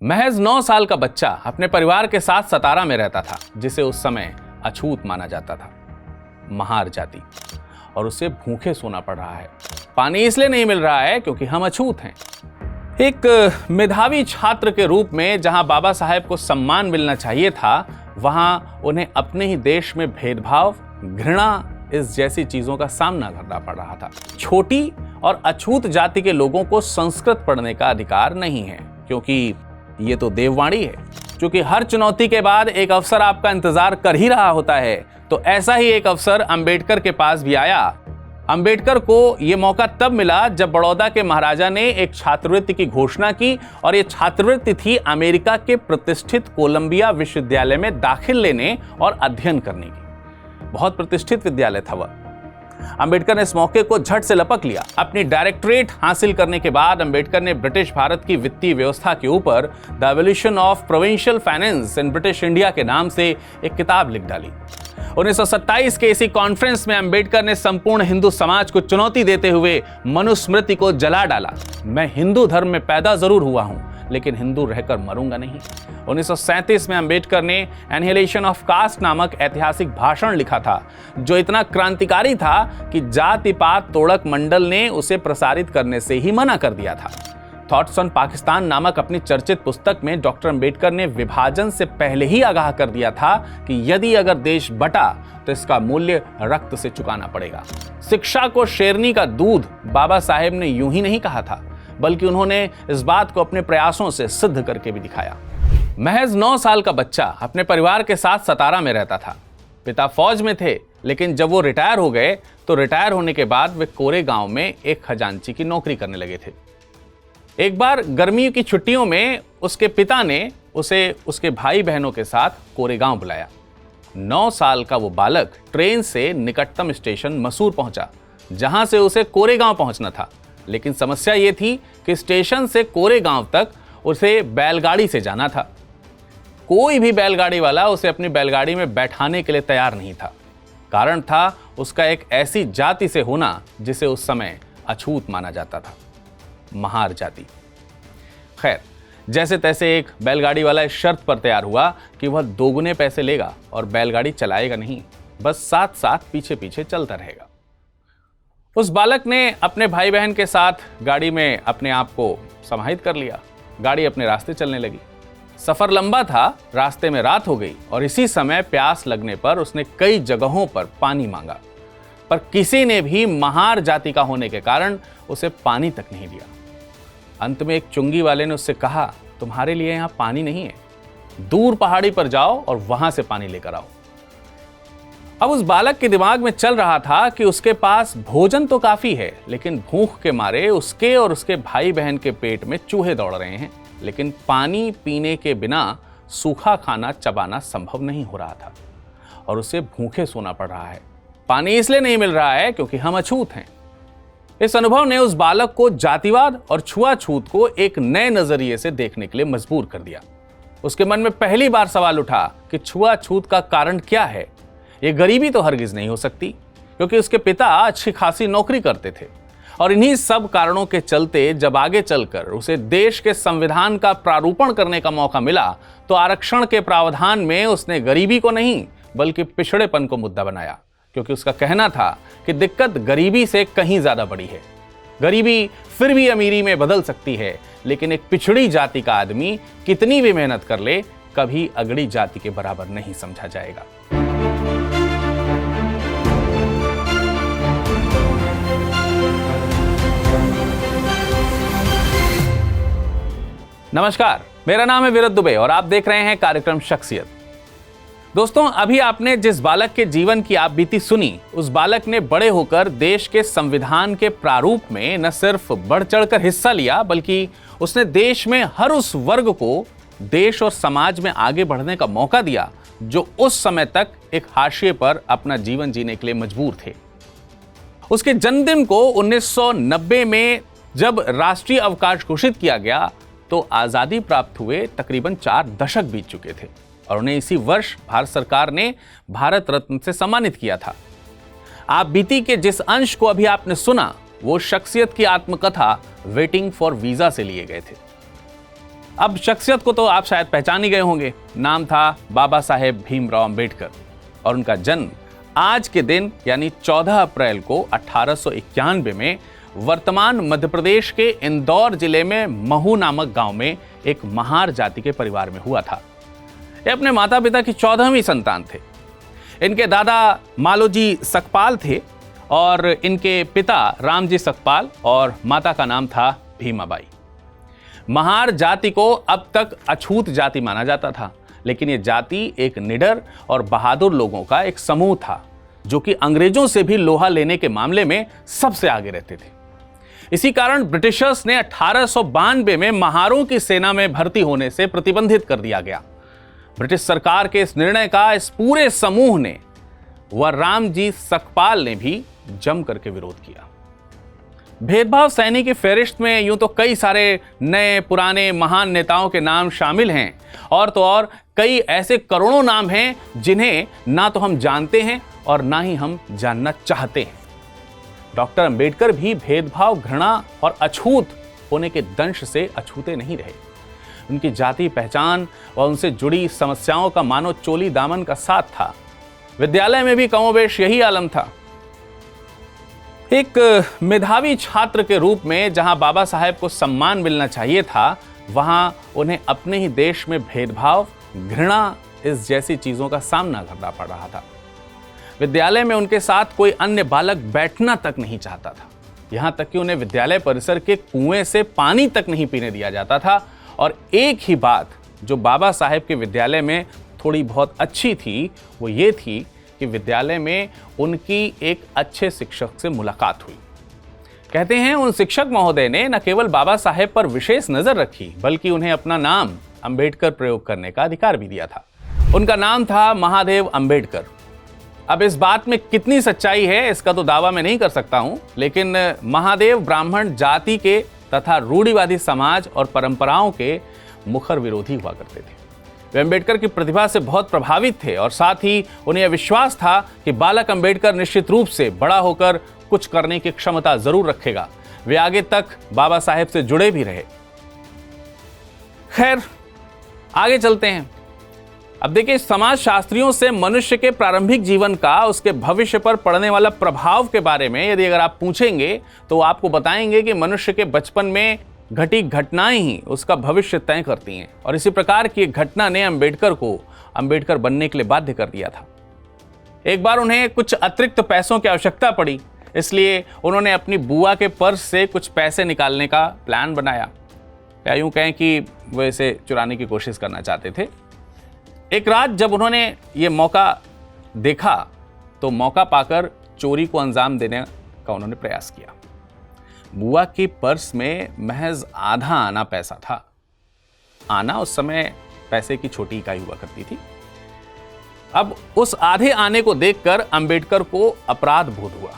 महज 9 साल का बच्चा अपने परिवार के साथ सतारा में रहता था, जिसे उस समय अछूत माना जाता था, महार जाति, और उसे भूखे सोना पड़ रहा है। पानी इसलिए नहीं मिल रहा है क्योंकि हम अछूत हैं। एक मेधावी छात्र के रूप में जहां बाबा साहेब को सम्मान मिलना चाहिए था, वहां उन्हें अपने ही देश में भेदभाव, घृणा, इस जैसी चीजों का सामना करना पड़ रहा था। छोटी और अछूत जाति के लोगों को संस्कृत पढ़ने का अधिकार नहीं है, क्योंकि ये तो देववाणी है। क्योंकि हर चुनौती के बाद एक अवसर आपका इंतजार कर ही रहा होता है, तो ऐसा ही एक अवसर अंबेडकर के पास भी आया। अंबेडकर को यह मौका तब मिला जब बड़ौदा के महाराजा ने एक छात्रवृत्ति की घोषणा की, और यह छात्रवृत्ति थी अमेरिका के प्रतिष्ठित कोलंबिया विश्वविद्यालय में दाखिल लेने और अध्ययन करने की। बहुत प्रतिष्ठित विद्यालय था वह। अंबेडकर ने इस मौके को झट से लपक लिया। अपनी डायरेक्टरेट हासिल करने के बाद अंबेडकर ने ब्रिटिश भारत की वित्तीय व्यवस्था के ऊपर the evolution of provincial finance in British India के नाम से एक किताब लिख डाली। 1927 के इसी कॉन्फ्रेंस में अंबेडकर ने संपूर्ण हिंदू समाज को चुनौती देते हुए मनुस्मृति को जला डाला। मैं हिंदू धर्म में पैदा जरूर हुआ हूं, लेकिन हिंदू रहकर मरूंगा नहीं। 1937 में अंबेडकर ने एनहिलेशन ऑफ कास्ट नामक ऐतिहासिक भाषण लिखा था, जो इतना क्रांतिकारी था कि जाति पात तोड़क मंडल ने उसे प्रसारित करने से ही मना कर दिया था। थॉट्स ऑन पाकिस्तान नामक अपनी चर्चित पुस्तक में डॉक्टर अंबेडकर ने विभाजन से पहले ही आगाह कर दिया था कि यदि अगर देश बटा तो इसका मूल्य रक्त से चुकाना पड़ेगा। शिक्षा को शेरनी का दूध बाबा साहेब ने यूं ही नहीं कहा था, बल्कि उन्होंने इस बात को अपने प्रयासों से सिद्ध करके भी दिखाया। महज 9 साल का बच्चा अपने परिवार के साथ सतारा में रहता था। पिता फौज में थे, लेकिन जब वो रिटायर हो गए तो रिटायर होने के बाद वे कोरे गांव में एक खजांची की नौकरी करने लगे थे। एक बार गर्मियों की छुट्टियों में उसके पिता ने उसे उसके भाई बहनों के साथ कोरे गांव बुलाया। 9 साल का वो बालक ट्रेन से निकटतम स्टेशन मसूर पहुंचा, जहां से उसे कोरे गांव पहुंचना था। लेकिन समस्या ये थी कि स्टेशन से कोरे गांव तक उसे बैलगाड़ी से जाना था। कोई भी बैलगाड़ी वाला उसे अपनी बैलगाड़ी में बैठाने के लिए तैयार नहीं था। कारण था उसका एक ऐसी जाति से होना जिसे उस समय अछूत माना जाता था, महार जाति। खैर, जैसे तैसे एक बैलगाड़ी वाला इस शर्त पर तैयार हुआ कि वह दोगुने पैसे लेगा और बैलगाड़ी चलाएगा नहीं, बस साथ साथ पीछे पीछे चलता रहेगा। उस बालक ने अपने भाई बहन के साथ गाड़ी में अपने आप को समाहित कर लिया। गाड़ी अपने रास्ते चलने लगी। सफर लंबा था, रास्ते में रात हो गई और इसी समय प्यास लगने पर उसने कई जगहों पर पानी मांगा, पर किसी ने भी महार जाति का होने के कारण उसे पानी तक नहीं दिया। अंत में एक चुंगी वाले ने उससे कहा, तुम्हारे लिए यहां पानी नहीं है, दूर पहाड़ी पर जाओ और वहां से पानी लेकर आओ। अब उस बालक के दिमाग में चल रहा था कि उसके पास भोजन तो काफी है, लेकिन भूख के मारे उसके और उसके भाई बहन के पेट में चूहे दौड़ रहे हैं। लेकिन पानी पीने के बिना सूखा खाना चबाना संभव नहीं हो रहा था और उसे भूखे सोना पड़ रहा है। पानी इसलिए नहीं मिल रहा है क्योंकि हम अछूत हैं। इस अनुभव ने उस बालक को जातिवाद और छुआछूत को एक नए नजरिए से देखने के लिए मजबूर कर दिया। उसके मन में पहली बार सवाल उठा कि छुआछूत का कारण क्या है। यह गरीबी तो हरगिज नहीं हो सकती, क्योंकि उसके पिता अच्छी खासी नौकरी करते थे। और इन्हीं सब कारणों के चलते जब आगे चलकर उसे देश के संविधान का प्रारूपण करने का मौका मिला, तो आरक्षण के प्रावधान में उसने गरीबी को नहीं बल्कि पिछड़ेपन को मुद्दा बनाया, क्योंकि उसका कहना था कि दिक्कत गरीबी से कहीं ज्यादा बड़ी है। गरीबी फिर भी अमीरी में बदल सकती है, लेकिन एक पिछड़ी जाति का आदमी कितनी भी मेहनत कर ले, कभी अगड़ी जाति के बराबर नहीं समझा जाएगा। नमस्कार, मेरा नाम है विरत दुबे और आप देख रहे हैं कार्यक्रम शख्सियत। दोस्तों, अभी आपने जिस बालक के जीवन की आप बीती सुनी, उस बालक ने बड़े होकर देश के संविधान के प्रारूप में न सिर्फ बढ़ चढ़कर हिस्सा लिया, बल्कि उसने देश में हर उस वर्ग को देश और समाज में आगे बढ़ने का मौका दिया जो उस समय तक एक हाशिए पर अपना जीवन जीने के लिए मजबूर थे। उसके जन्मदिन को 1990 में जब राष्ट्रीय अवकाश घोषित किया गया, तो आजादी प्राप्त हुए तकरीबन 4 दशक बीत चुके थे और उन्हें इसी वर्ष भारत सरकार ने भारत रत्न से सम्मानित किया था। आप बीती के जिस अंश को अभी आपने सुना, वो शख्सियत की आत्मकथा वेटिंग फॉर वीजा से लिए गए थे। अब शख्सियत को तो आप शायद पहचान ही गए होंगे। नाम था बाबा साहेब भीमराव अंबेडकर और उनका जन्म आज के दिन यानी 14 अप्रैल को 1891 में वर्तमान मध्य प्रदेश के इंदौर जिले में महू नामक गांव में एक महार जाति के परिवार में हुआ था। ये अपने माता पिता की 14वीं संतान थे। इनके दादा मालोजी सकपाल थे और इनके पिता रामजी सकपाल और माता का नाम था भीमाबाई। महार जाति को अब तक अछूत जाति माना जाता था, लेकिन यह जाति एक निडर और बहादुर लोगों का एक समूह था जो कि अंग्रेजों से भी लोहा लेने के मामले में सबसे आगे रहते थे। इसी कारण ब्रिटिशर्स ने 1892 में महारों की सेना में भर्ती होने से प्रतिबंधित कर दिया गया। ब्रिटिश सरकार के इस निर्णय का इस पूरे समूह ने व रामजी सकपाल ने भी जम करके विरोध किया। भेदभाव सैनी की फेरिस्त में यूं तो कई सारे नए पुराने महान नेताओं के नाम शामिल हैं और तो और कई ऐसे करोड़ों नाम हैं जिन्हें ना तो हम जानते हैं और ना ही हम जानना चाहते हैं। डॉक्टर अंबेडकर भी भेदभाव, घृणा और अछूत होने के दंश से अछूते नहीं रहे। उनकी जाति पहचान और उनसे जुड़ी समस्याओं का मानो चोली दामन का साथ था। विद्यालय में भी कमोबेश यही आलम था। एक मेधावी छात्र के रूप में जहां बाबा साहेब को सम्मान मिलना चाहिए था, वहां उन्हें अपने ही देश में भेदभाव, घृणा इस जैसी चीजों का सामना करना पड़ रहा था। विद्यालय में उनके साथ कोई अन्य बालक बैठना तक नहीं चाहता था। यहां तक कि उन्हें विद्यालय परिसर के कुएं से पानी तक नहीं पीने दिया जाता था। और एक ही बात जो बाबा साहेब के विद्यालय में थोड़ी बहुत अच्छी थी, वो ये थी कि विद्यालय में उनकी एक अच्छे शिक्षक से मुलाकात हुई। कहते हैं उन शिक्षक महोदय ने न केवल बाबा साहेब पर विशेष नजर रखी, बल्कि उन्हें अपना नाम अंबेडकर प्रयोग करने का अधिकार भी दिया था। उनका नाम था महादेव अंबेडकर। अब इस बात में कितनी सच्चाई है इसका तो दावा मैं नहीं कर सकता हूं, लेकिन महादेव ब्राह्मण जाति के तथा रूढ़िवादी समाज और परंपराओं के मुखर विरोधी हुआ करते थे। वे अंबेडकर की प्रतिभा से बहुत प्रभावित थे और साथ ही उन्हें यह विश्वास था कि बालक अंबेडकर निश्चित रूप से बड़ा होकर कुछ करने की क्षमता जरूर रखेगा। वे आगे तक बाबा साहेब से जुड़े भी रहे। खैर, आगे चलते हैं। अब देखिए, समाज शास्त्रियों से मनुष्य के प्रारंभिक जीवन का उसके भविष्य पर पड़ने वाला प्रभाव के बारे में यदि अगर आप पूछेंगे तो आपको बताएंगे कि मनुष्य के बचपन में घटी घटनाएं ही उसका भविष्य तय करती हैं। और इसी प्रकार की एक घटना ने अंबेडकर को अंबेडकर बनने के लिए बाध्य कर दिया था। एक बार उन्हें कुछ अतिरिक्त पैसों की आवश्यकता पड़ी, इसलिए उन्होंने अपनी बुआ के पर्स से कुछ पैसे निकालने का प्लान बनाया, या यूं कहें कि वो इसे चुराने की कोशिश करना चाहते थे। एक रात जब उन्होंने ये मौका देखा तो मौका पाकर चोरी को अंजाम देने का उन्होंने प्रयास किया। बुआ की पर्स में महज आधा आना पैसा था। आना उस समय पैसे की छोटी इकाई हुआ करती थी। अब उस आधे आने को देखकर अंबेडकर को अपराध बोध हुआ।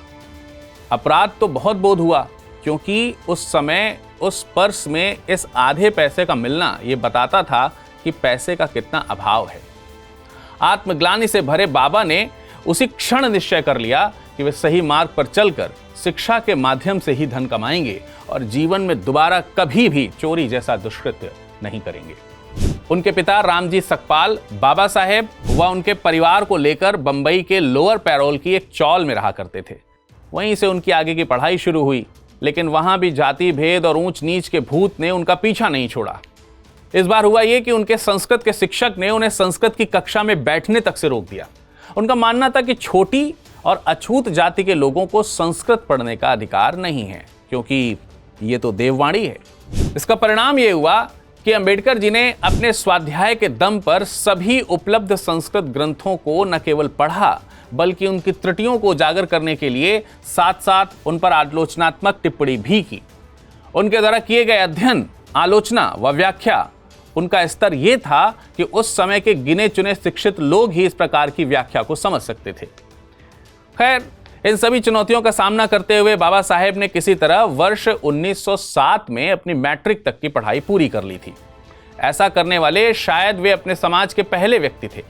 अपराध तो बहुत बोध हुआ, क्योंकि उस समय उस पर्स में इस आधे पैसे का मिलना ये बताता था कि पैसे का कितना अभाव है। आत्मग्लानि से भरे बाबा ने उसी क्षण निश्चय कर लिया कि वे सही मार्ग पर चलकर शिक्षा के माध्यम से ही धन कमाएंगे और जीवन में दोबारा कभी भी चोरी जैसा दुष्कृत्य नहीं करेंगे। उनके पिता रामजी सकपाल बाबा साहेब व उनके परिवार को लेकर बंबई के लोअर पैरोल की एक चौल में रहा करते थे। वहीं से उनकी आगे की पढ़ाई शुरू हुई, लेकिन वहां भी जाति भेद और ऊंच नीच के भूत ने उनका पीछा नहीं छोड़ा। इस बार हुआ यह कि उनके संस्कृत के शिक्षक ने उन्हें संस्कृत की कक्षा में बैठने तक से रोक दिया। उनका मानना था कि छोटी और अछूत जाति के लोगों को संस्कृत पढ़ने का अधिकार नहीं है, क्योंकि ये तो देववाणी है। इसका परिणाम यह हुआ कि अंबेडकर जी ने अपने स्वाध्याय के दम पर सभी उपलब्ध संस्कृत ग्रंथों को न केवल पढ़ा, बल्कि उनकी त्रुटियों को उजागर करने के लिए साथ साथ उन पर आलोचनात्मक टिप्पणी भी की। उनके द्वारा किए गए अध्ययन, आलोचना व व्याख्या, उनका स्तर यह था कि उस समय के गिने चुने शिक्षित लोग ही इस प्रकार की व्याख्या को समझ सकते थे। खैर, इन सभी चुनौतियों का सामना करते हुए बाबा साहेब ने किसी तरह वर्ष 1907 में अपनी मैट्रिक तक की पढ़ाई पूरी कर ली थी। ऐसा करने वाले शायद वे अपने समाज के पहले व्यक्ति थे।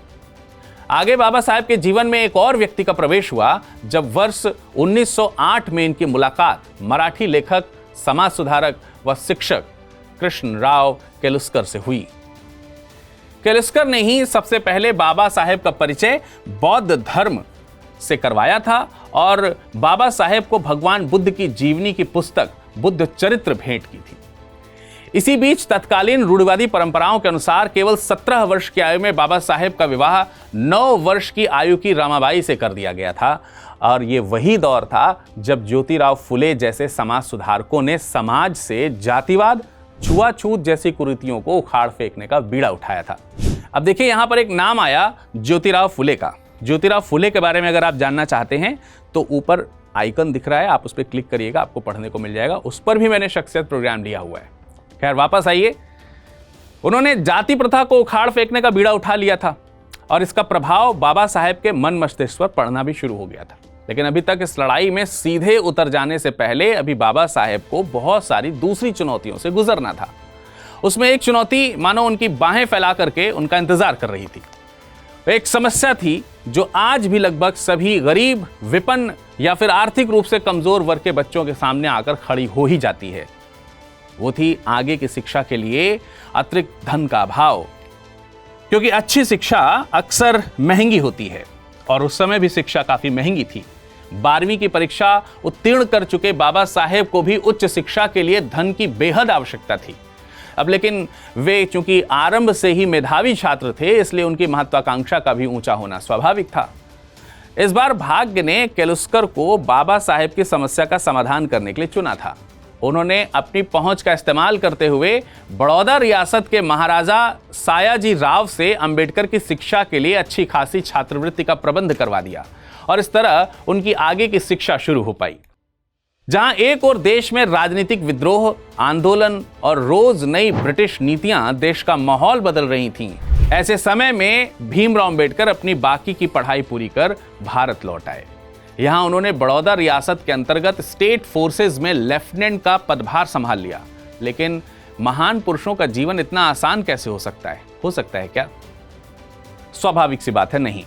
आगे बाबा साहेब के जीवन में एक और व्यक्ति का प्रवेश हुआ जब वर्ष 1908 में इनकी मुलाकात मराठी लेखक, समाज सुधारक व शिक्षक कृष्णराव केलुस्कर से हुई। केलुस्कर ने ही सबसे पहले बाबा साहेब का परिचय बौद्ध धर्म से करवाया था और बाबा साहेब को भगवान बुद्ध की जीवनी की पुस्तक बुद्ध चरित्र भेंट की थी। इसी बीच तत्कालीन रूढ़िवादी परंपराओं के अनुसार केवल 17 वर्ष की आयु में बाबा साहेब का विवाह 9 वर्ष की आयु की रमाबाई से कर दिया गया था और ये वही दौर था जब ज्योतिराव फुले जैसे समाज सुधारकों ने समाज से जातिवाद, छुआछूत जैसी कुरीतियों को उखाड़ फेंकने का बीड़ा उठाया था। अब देखिए, यहां पर एक नाम आया ज्योतिराव फुले का। ज्योतिराव फुले के बारे में अगर आप जानना चाहते हैं तो ऊपर आइकन दिख रहा है, आप उस पर क्लिक करिएगा, आपको पढ़ने को मिल जाएगा। उस पर भी मैंने शख्सियत प्रोग्राम लिया हुआ है। खैर, वापस आइए। उन्होंने जाति प्रथा को उखाड़ फेंकने का बीड़ा उठा लिया था और इसका प्रभाव बाबा साहेब के मन मस्तिष्क पर पड़ना भी शुरू हो गया था। लेकिन अभी तक इस लड़ाई में सीधे उतर जाने से पहले अभी बाबा साहेब को बहुत सारी दूसरी चुनौतियों से गुजरना था। उसमें एक चुनौती मानो उनकी बाहें फैला करके उनका इंतजार कर रही थी। एक समस्या थी जो आज भी लगभग सभी गरीब, विपन्न या फिर आर्थिक रूप से कमजोर वर्ग के बच्चों के सामने आकर खड़ी हो ही जाती है। वो थी आगे की शिक्षा के लिए अतिरिक्त धन का अभाव, क्योंकि अच्छी शिक्षा अक्सर महंगी होती है और उस समय भी शिक्षा काफी महंगी थी। 12वीं की परीक्षा उत्तीर्ण कर चुके बाबा साहेब को भी उच्च शिक्षा के लिए धन की बेहद आवश्यकता थी। अब लेकिन वे चूंकि आरंभ से ही मेधावी छात्र थे, इसलिए उनकी महत्वाकांक्षा का भी ऊंचा होना स्वाभाविक था। इस बार भाग्य ने केलुस्कर को बाबा साहेब की समस्या का समाधान करने के लिए चुना था। उन्होंने अपनी पहुंच का इस्तेमाल करते हुए बड़ौदा रियासत के महाराजा सायाजी राव से अंबेडकर की शिक्षा के लिए अच्छी खासी छात्रवृत्ति का प्रबंध करवा दिया और इस तरह उनकी आगे की शिक्षा शुरू हो पाई। जहां एक और देश में राजनीतिक विद्रोह, आंदोलन और रोज नई ब्रिटिश नीतियां देश का माहौल बदल रही थीं, ऐसे समय में भीमराव अंबेडकर अपनी बाकी की पढ़ाई पूरी कर भारत लौट आए। यहां उन्होंने बड़ौदा रियासत के अंतर्गत स्टेट फोर्सेज में लेफ्टिनेंट का पदभार संभाल लिया। लेकिन महान पुरुषों का जीवन इतना आसान कैसे हो सकता है? हो सकता है क्या? स्वाभाविक सी बात है, नहीं।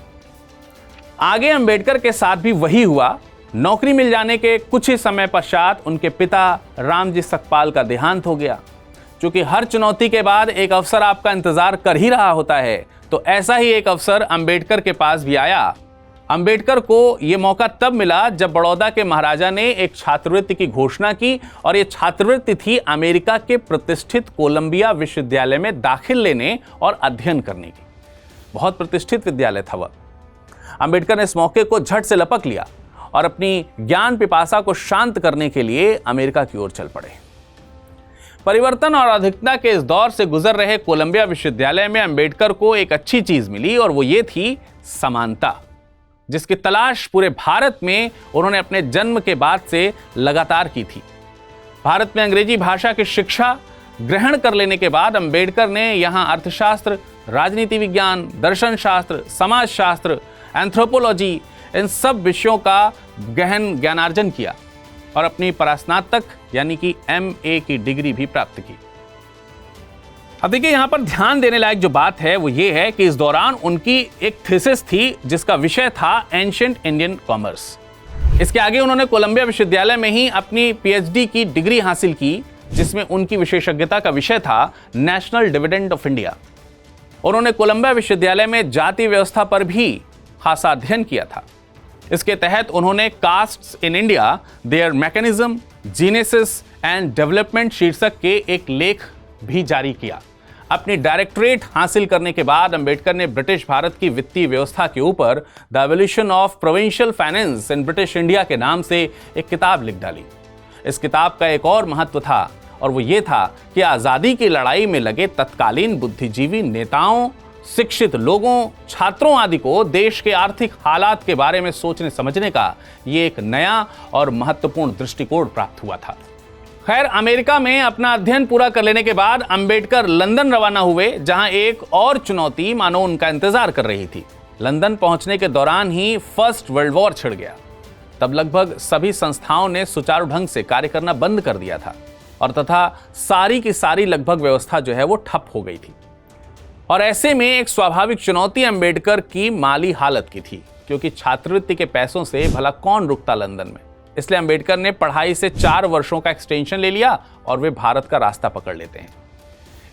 आगे अंबेडकर के साथ भी वही हुआ। नौकरी मिल जाने के कुछ ही समय पश्चात उनके पिता रामजी सकपाल का देहांत हो गया। क्योंकि हर चुनौती के बाद एक अवसर आपका इंतजार कर ही रहा होता है, तो ऐसा ही एक अवसर अंबेडकर के पास भी आया। अंबेडकर को यह मौका तब मिला जब बड़ौदा के महाराजा ने एक छात्रवृत्ति की घोषणा की और यह छात्रवृत्ति थी अमेरिका के प्रतिष्ठित कोलंबिया विश्वविद्यालय में दाखिल लेने और अध्ययन करने की। बहुत प्रतिष्ठित विद्यालय था वह। अंबेडकर ने इस मौके को झट से लपक लिया और अपनी ज्ञान पिपासा को शांत करने के लिए अमेरिका की ओर चल पड़े। परिवर्तन और अधिकता के इस दौर से गुजर रहे कोलंबिया विश्वविद्यालय में अंबेडकर को एक अच्छी चीज मिली और वो ये थी समानता, जिसकी तलाश पूरे भारत में उन्होंने अपने जन्म के बाद से लगातार की थी। भारत में अंग्रेजी भाषा की शिक्षा ग्रहण कर लेने के बाद अंबेडकर ने यहाँ अर्थशास्त्र, राजनीति विज्ञान, दर्शन शास्त्र, समाज शास्त्र, एंथ्रोपोलॉजी, इन सब विषयों का गहन ज्ञानार्जन किया और अपनी परास्नातक यानी कि MA की डिग्री भी प्राप्त की। अब देखिए, यहां पर ध्यान देने लायक जो बात है वो ये है कि इस दौरान उनकी एक थीसिस थी जिसका विषय था एंशिएंट इंडियन कॉमर्स। इसके आगे उन्होंने कोलंबिया विश्वविद्यालय में ही अपनी PhD की डिग्री हासिल की, जिसमें उनकी विशेषज्ञता का विषय था नेशनल डिविडेंड ऑफ इंडिया। उन्होंने कोलंबिया विश्वविद्यालय में जाति व्यवस्था पर भी खासा अध्ययन किया था। इसके तहत उन्होंने castes in India, there mechanism, Genesis and development शीर्षक के एक लेख भी जारी किया। अपनी डायरेक्टरेट हासिल करने के बाद अंबेडकर ने ब्रिटिश भारत की वित्तीय व्यवस्था के ऊपर the evolution of provincial finance in British India के नाम से एक किताब लिख डाली। इस किताब का एक और महत्व था और वो ये था कि आज़ादी की लड़ाई में लगे तत्कालीन बुद्धिजीवी नेताओं, शिक्षित लोगों, छात्रों आदि को देश के आर्थिक हालात के बारे में सोचने समझने का ये एक नया और महत्वपूर्ण दृष्टिकोण प्राप्त हुआ था। खैर, अमेरिका में अपना अध्ययन पूरा कर लेने के बाद अंबेडकर लंदन रवाना हुए, जहां एक और चुनौती मानो उनका इंतजार कर रही थी। लंदन पहुंचने के दौरान ही फर्स्ट वर्ल्ड वॉर छिड़ गया। तब लगभग सभी संस्थाओं ने सुचारू ढंग से कार्य करना बंद कर दिया था और तथा सारी की सारी लगभग व्यवस्था जो है वो ठप हो गई थी। और ऐसे में एक स्वाभाविक चुनौती अंबेडकर की माली हालत की थी, क्योंकि छात्रवृत्ति के पैसों से भला कौन रुकता लंदन में। इसलिए अंबेडकर ने पढ़ाई से 4 वर्षों का एक्सटेंशन ले लिया और वे भारत का रास्ता पकड़ लेते हैं।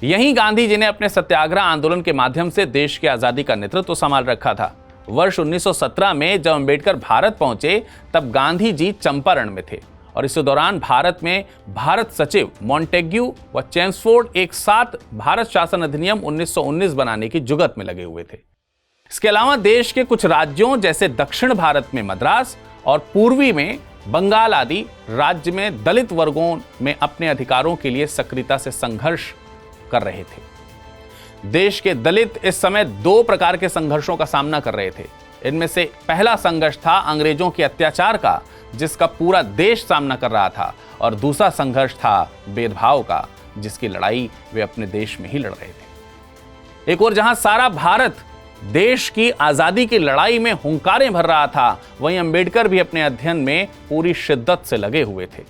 यहीं गांधी जी ने अपने सत्याग्रह आंदोलन के माध्यम से देश की आजादी का नेतृत्व संभाल रखा था। वर्ष 1917 में जब अंबेडकर भारत पहुंचे तब गांधी जी चंपारण में थे और इस दौरान भारत में भारत सचिव मॉन्टेग्यू व चेम्सफोर्ड एक साथ भारत शासन अधिनियम 1919 बनाने की जुगत में लगे हुए थे। इसके अलावा देश के कुछ राज्यों जैसे दक्षिण भारत में मद्रास और पूर्वी में बंगाल आदि राज्य में दलित वर्गों में अपने अधिकारों के लिए सक्रियता से संघर्ष कर रहे थे। देश के दलित इस समय 2 प्रकार के संघर्षों का सामना कर रहे थे। इनमें से पहला संघर्ष था अंग्रेजों के अत्याचार का, जिसका पूरा देश सामना कर रहा था, और दूसरा संघर्ष था भेदभाव का, जिसकी लड़ाई वे अपने देश में ही लड़ रहे थे। एक और जहां सारा भारत देश की आजादी की लड़ाई में हुंकारें भर रहा था, वहीं अंबेडकर भी अपने अध्ययन में पूरी शिद्दत से लगे हुए थे।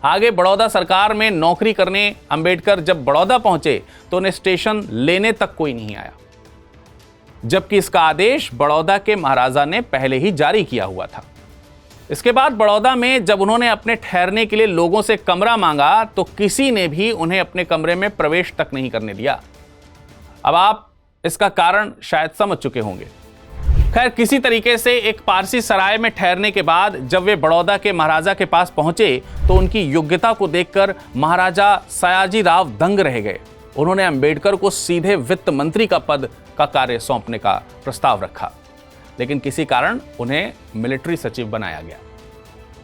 आगे बड़ौदा सरकार में नौकरी करने अंबेडकर जब बड़ौदा पहुंचे तो उन्हें स्टेशन लेने तक कोई नहीं आया, जबकि इसका आदेश बड़ौदा के महाराजा ने पहले ही जारी किया हुआ था। इसके बाद बड़ौदा में जब उन्होंने अपने ठहरने के लिए लोगों से कमरा मांगा तो किसी ने भी उन्हें अपने कमरे में प्रवेश तक नहीं करने दिया। अब आप इसका कारण शायद समझ चुके होंगे। खैर, किसी तरीके से एक पारसी सराय में ठहरने के बाद जब वे बड़ौदा के महाराजा के पास पहुंचे तो उनकी योग्यता को देखकर महाराजा सयाजी राव दंग रह गए। उन्होंने अंबेडकर को सीधे वित्त मंत्री का पद का कार्य सौंपने का प्रस्ताव रखा, लेकिन किसी कारण उन्हें मिलिट्री सचिव बनाया गया।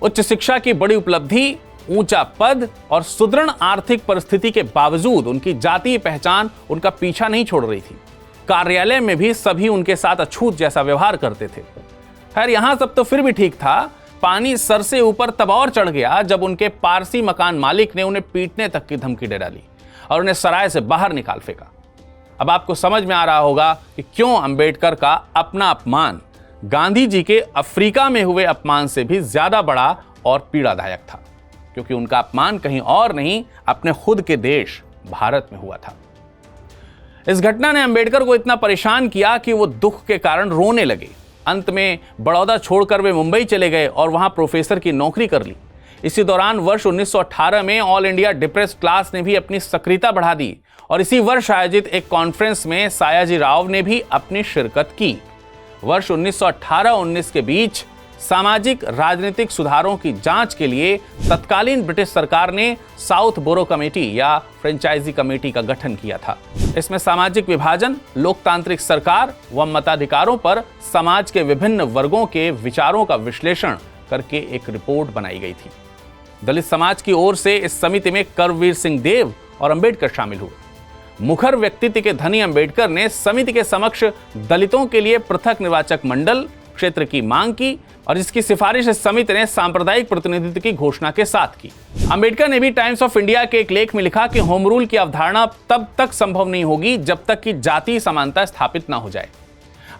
उच्च शिक्षा की बड़ी उपलब्धि, ऊंचा पद और सुदृढ़ आर्थिक परिस्थिति के बावजूद उनकी जातीय पहचान उनका पीछा नहीं छोड़ रही थी। कार्यालय में भी सभी उनके साथ अछूत जैसा व्यवहार करते थे। खैर, यहां सब तो फिर भी ठीक था। पानी सर से ऊपर तब और चढ़ गया जब उनके पारसी मकान मालिक ने उन्हें पीटने तक की धमकी दे डाली और उन्हें सराय से बाहर निकाल फेंका। अब आपको समझ में आ रहा होगा कि क्यों अंबेडकर का अपना अपमान गांधी जी के अफ्रीका में हुए अपमान से भी ज्यादा बड़ा और पीड़ादायक था, क्योंकि उनका अपमान कहीं और नहीं, अपने खुद के देश भारत में हुआ था। इस घटना ने अंबेडकर को इतना परेशान किया कि वो दुख के कारण रोने लगे। अंत में बड़ौदा छोड़कर वे मुंबई चले गए और वहां प्रोफेसर की नौकरी कर ली। इसी दौरान वर्ष 1918 में ऑल इंडिया डिप्रेस्ड क्लास ने भी अपनी सक्रियता बढ़ा दी और इसी वर्ष आयोजित एक कॉन्फ्रेंस में सयाजी राव ने भी अपनी शिरकत की। वर्ष 1918-19 के बीच सामाजिक राजनीतिक सुधारों की जांच के लिए तत्कालीन ब्रिटिश सरकार ने साउथ बोरो कमेटी या फ्रेंचाइजी कमेटी का गठन किया था। इसमें सामाजिक विभाजन, लोकतांत्रिक सरकार व मताधिकारों पर समाज के विभिन्न वर्गों के विचारों का विश्लेषण करके एक रिपोर्ट बनाई गई थी। दलित समाज की ओर से इस समिति में करमवीर सिंह देव और अंबेडकर शामिल हुए। मुखर व्यक्तित्व के धनी अंबेडकर ने समिति के समक्ष दलितों के लिए पृथक निर्वाचक मंडल क्षेत्र की मांग की और इसकी सिफारिश इस समिति ने सांप्रदायिक प्रतिनिधित्व की घोषणा के साथ की। अंबेडकर ने भी टाइम्स ऑफ इंडिया के एक लेख में लिखा कि होम रूल की अवधारणा तब तक संभव नहीं होगी जब तक कि जातीय समानता स्थापित न हो जाए।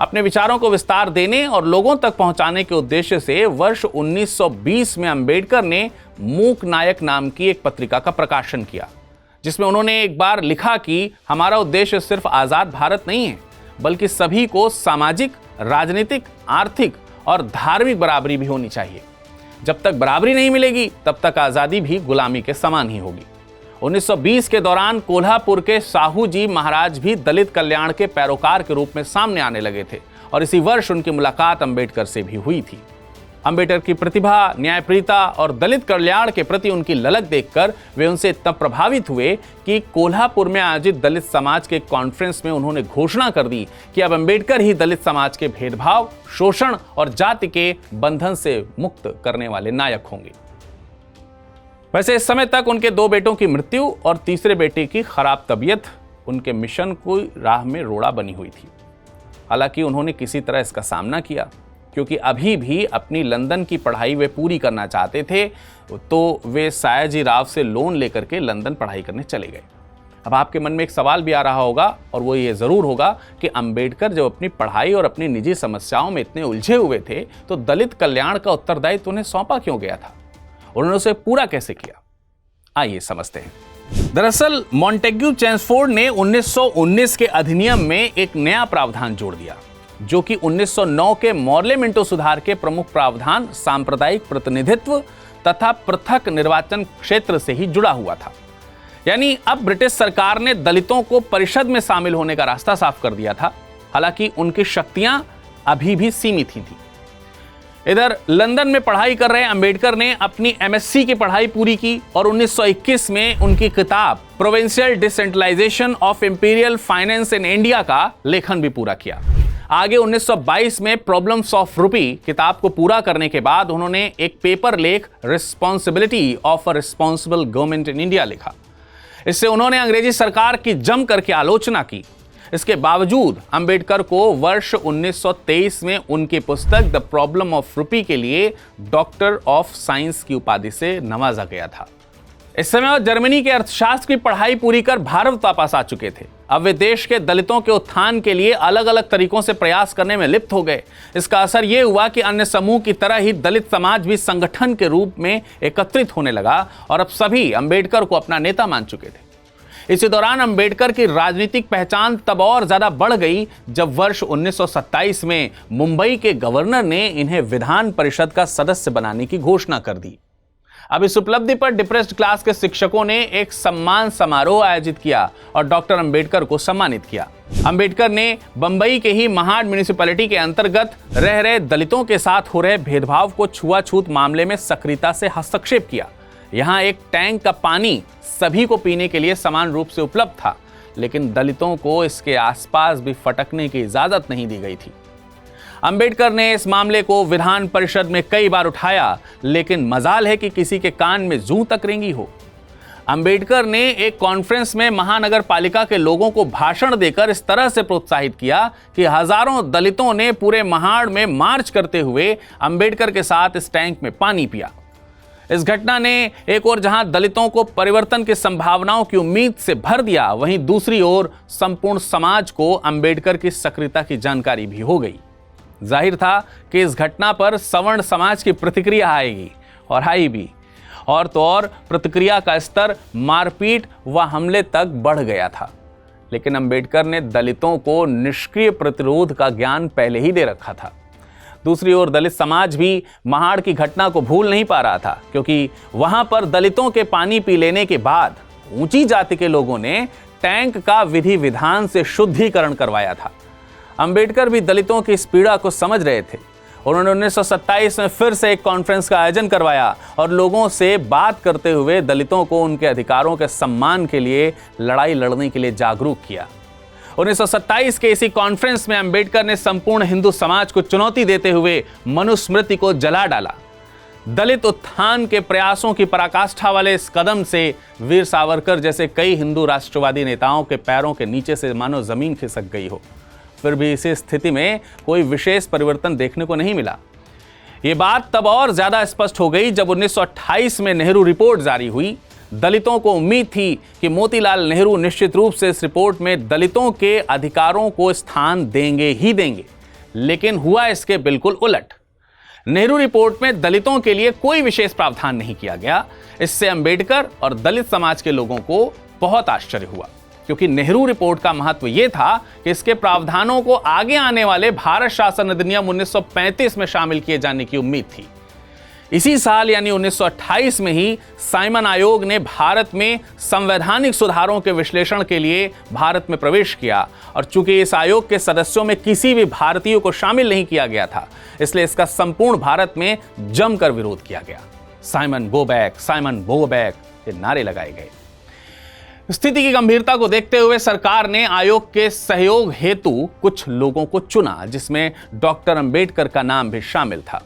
अपने विचारों को विस्तार देने और लोगों तक पहुंचाने के उद्देश्य से वर्ष 1920 में अंबेडकर ने मूक नायक नाम की एक पत्रिका का प्रकाशन किया, जिसमें उन्होंने एक बार लिखा कि हमारा उद्देश्य सिर्फ आजाद भारत नहीं है, बल्कि सभी को सामाजिक, राजनीतिक, आर्थिक और धार्मिक बराबरी भी होनी चाहिए। जब तक बराबरी नहीं मिलेगी तब तक आजादी भी गुलामी के समान ही होगी। 1920 के दौरान कोल्हापुर के साहू जी महाराज भी दलित कल्याण के पैरोकार के रूप में सामने आने लगे थे और इसी वर्ष उनकी मुलाकात अंबेडकर से भी हुई थी। अंबेडकर की प्रतिभा, न्यायप्रियता और दलित कल्याण के प्रति उनकी ललक देखकर वे उनसे इतना प्रभावित हुए कि कोल्हापुर में आयोजित दलित समाज के कॉन्फ्रेंस में उन्होंने घोषणा कर दी कि अब अंबेडकर ही दलित समाज के भेदभाव, शोषण और जाति के बंधन से मुक्त करने वाले नायक होंगे। वैसे इस समय तक उनके 2 बेटों की मृत्यु और तीसरे बेटे की खराब तबीयत उनके मिशन को राह में रोड़ा बनी हुई थी। हालांकि उन्होंने किसी तरह इसका सामना किया, क्योंकि अभी भी अपनी लंदन की पढ़ाई वे पूरी करना चाहते थे, तो वे सयाजी राव से लोन लेकर के लंदन पढ़ाई करने चले गए। अब आपके मन में एक सवाल भी आ रहा होगा और वो ये जरूर होगा कि अंबेडकर जब अपनी पढ़ाई और अपनी निजी समस्याओं में इतने उलझे हुए थे तो दलित कल्याण का उत्तरदायित्व उन्हें सौंपा क्यों गया था? उन्होंने उसे पूरा कैसे किया? आइए समझते हैं। दरअसल मॉन्टेग्यू चेम्सफोर्ड ने 1919 के अधिनियम में एक नया प्रावधान जोड़ दिया, जो कि 1909 के मॉर्ले मिंटो सुधार के प्रमुख प्रावधान सांप्रदायिक प्रतिनिधित्व, तथा पृथक निर्वाचन क्षेत्र से ही जुड़ा हुआ था। यानी अब ब्रिटिश सरकार ने दलितों को परिषद में शामिल होने का रास्ता साफ कर दिया था, हालांकि उनकी शक्तियां अभी भी सीमित ही थी। इधर लंदन में पढ़ाई कर रहे अंबेडकर ने अपनी एमएससी की पढ़ाई पूरी की और 1921 में उनकी किताब provincial decentralisation of imperial finance in India का लेखन भी पूरा किया। आगे 1922 में प्रॉब्लम्स ऑफ रूपी किताब को पूरा करने के बाद उन्होंने एक पेपर लेख responsibility of a responsible government in India लिखा। इससे उन्होंने अंग्रेजी सरकार की जम करके आलोचना की। इसके बावजूद अंबेडकर को वर्ष 1923 में उनकी पुस्तक द प्रॉब्लम ऑफ रूपी के लिए डॉक्टर ऑफ साइंस की उपाधि से नवाजा गया था। इस समय वो जर्मनी के अर्थशास्त्र की पढ़ाई पूरी कर भारत वापस आ चुके थे। अब वे देश के दलितों के उत्थान के लिए अलग अलग तरीकों से प्रयास करने में लिप्त हो गए। इसका असर यह हुआ कि अन्य समूह की तरह ही दलित समाज भी संगठन के रूप में एकत्रित होने लगा और अब सभी अंबेडकर को अपना नेता मान चुके थे। इसी दौरान अंबेडकर की राजनीतिक पहचान तब और ज्यादा बढ़ गई जब वर्ष 1927 में मुंबई के गवर्नर ने इन्हें विधान परिषद का सदस्य बनाने की घोषणा कर दी। अब इस उपलब्धि पर डिप्रेस्ड क्लास के शिक्षकों ने एक सम्मान समारोह आयोजित किया और डॉक्टर अंबेडकर को सम्मानित किया। अंबेडकर ने बंबई के ही महाड म्युनिसिपैलिटी के अंतर्गत रह रहे दलितों के साथ हो रहे भेदभाव को छुआछूत मामले में सक्रियता से हस्तक्षेप किया। यहाँ एक टैंक का पानी सभी को पीने के लिए समान रूप से उपलब्ध था, लेकिन दलितों को इसके आसपास भी फटकने की इजाजत नहीं दी गई थी। अंबेडकर ने इस मामले को विधान परिषद में कई बार उठाया, लेकिन मजाल है कि किसी के कान में जूं तक रेंगी हो। अंबेडकर ने एक कॉन्फ्रेंस में महानगर पालिका के लोगों को भाषण देकर इस तरह से प्रोत्साहित किया कि हजारों दलितों ने पूरे महाड़ में मार्च करते हुए अंबेडकर के साथ इस टैंक में पानी पिया। इस घटना ने एक ओर जहां दलितों को परिवर्तन की संभावनाओं की उम्मीद से भर दिया, वहीं दूसरी ओर संपूर्ण समाज को अंबेडकर की सक्रियता की जानकारी भी हो गई। जाहिर था कि इस घटना पर सवर्ण समाज की प्रतिक्रिया आएगी और आई भी, और तो और प्रतिक्रिया का स्तर मारपीट व हमले तक बढ़ गया था। लेकिन अंबेडकर ने दलितों को निष्क्रिय प्रतिरोध का ज्ञान पहले ही दे रखा था। दूसरी ओर दलित समाज भी महाड़ की घटना को भूल नहीं पा रहा था, क्योंकि वहां पर दलितों के पानी पी लेने के बाद ऊंची जाति के लोगों ने टैंक का विधि विधान से शुद्धिकरण करवाया था। अंबेडकर भी दलितों की इस पीड़ा को समझ रहे थे। उन्होंने 1927 में फिर से एक कॉन्फ्रेंस का आयोजन करवाया और लोगों से बात करते हुए दलितों को उनके अधिकारों के सम्मान के लिए लड़ाई लड़ने के लिए जागरूक किया। 1927 के इसी कॉन्फ्रेंस में अंबेडकर ने संपूर्ण हिंदू समाज को चुनौती देते हुए मनुस्मृति को जला डाला। दलित उत्थान के प्रयासों की पराकाष्ठा वाले इस कदम से वीर सावरकर जैसे कई हिंदू राष्ट्रवादी नेताओं के पैरों के नीचे से मानो जमीन खिसक गई हो। फिर भी इसी स्थिति में कोई विशेष परिवर्तन देखने को नहीं मिला। ये बात तब और ज्यादा स्पष्ट हो गई जब 1928 में नेहरू रिपोर्ट जारी हुई। दलितों को उम्मीद थी कि मोतीलाल नेहरू निश्चित रूप से इस रिपोर्ट में दलितों के अधिकारों को स्थान देंगे ही देंगे, लेकिन हुआ इसके बिल्कुल उलट। नेहरू रिपोर्ट में दलितों के लिए कोई विशेष प्रावधान नहीं किया गया। इससे अंबेडकर और दलित समाज के लोगों को बहुत आश्चर्य हुआ, क्योंकि नेहरू रिपोर्ट का महत्व यह था कि इसके प्रावधानों को आगे आने वाले भारत शासन अधिनियम 1935 में शामिल किए जाने की उम्मीद थी। इसी साल यानी 1928 में ही साइमन आयोग ने भारत में संवैधानिक सुधारों के विश्लेषण के लिए भारत में प्रवेश किया, और चूंकि इस आयोग के सदस्यों में किसी भी भारतीय को शामिल नहीं किया गया था, इसलिए इसका संपूर्ण भारत में जमकर विरोध किया गया। Simon go back, Simon go back ये नारे लगाए गए। स्थिति की गंभीरता को देखते हुए सरकार ने आयोग के सहयोग हेतु कुछ लोगों को चुना, जिसमें डॉक्टर अंबेडकर का नाम भी शामिल था।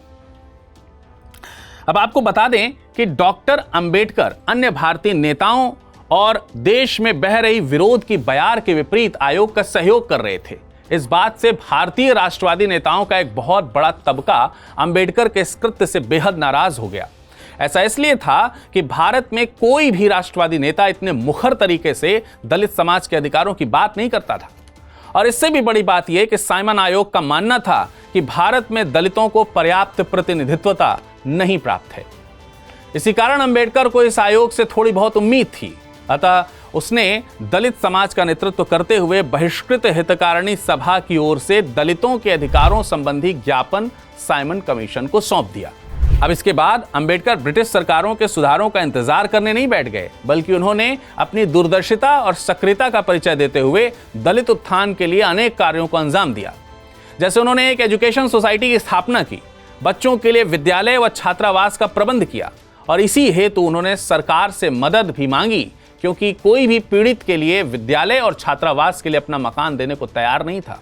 अब आपको बता दें कि डॉक्टर अंबेडकर अन्य भारतीय नेताओं और देश में बह रही विरोध की बयार के विपरीत आयोग का सहयोग कर रहे थे। इस बात से भारतीय राष्ट्रवादी नेताओं का एक बहुत बड़ा तबका अंबेडकर के इस कृत्य से बेहद नाराज हो गया। ऐसा इसलिए था कि भारत में कोई भी राष्ट्रवादी नेता इतने मुखर तरीके से दलित समाज के अधिकारों की बात नहीं करता था। और इससे भी बड़ी बात यह कि साइमन आयोग का मानना था कि भारत में दलितों को पर्याप्त प्रतिनिधित्वता नहीं प्राप्त है। इसी कारण अंबेडकर को इस आयोग से थोड़ी बहुत उम्मीद थी। अतः उसने दलित समाज का नेतृत्व करते हुए बहिष्कृत हितकारिणी सभा की ओर से दलितों के अधिकारों संबंधी ज्ञापन साइमन कमीशन को सौंप दिया। अब इसके बाद अंबेडकर ब्रिटिश सरकारों के सुधारों का इंतजार करने नहीं बैठ गए, बल्कि उन्होंने अपनी दूरदर्शिता और सक्रियता का परिचय देते हुए दलित उत्थान के लिए अनेक कार्यों को अंजाम दिया। जैसे उन्होंने एक एजुकेशन सोसाइटी की स्थापना की, बच्चों के लिए विद्यालय व छात्रावास का प्रबंध किया, और इसी हेतु उन्होंने सरकार से मदद भी मांगी, क्योंकि कोई भी पीड़ित के लिए विद्यालय और छात्रावास के लिए अपना मकान देने को तैयार नहीं था।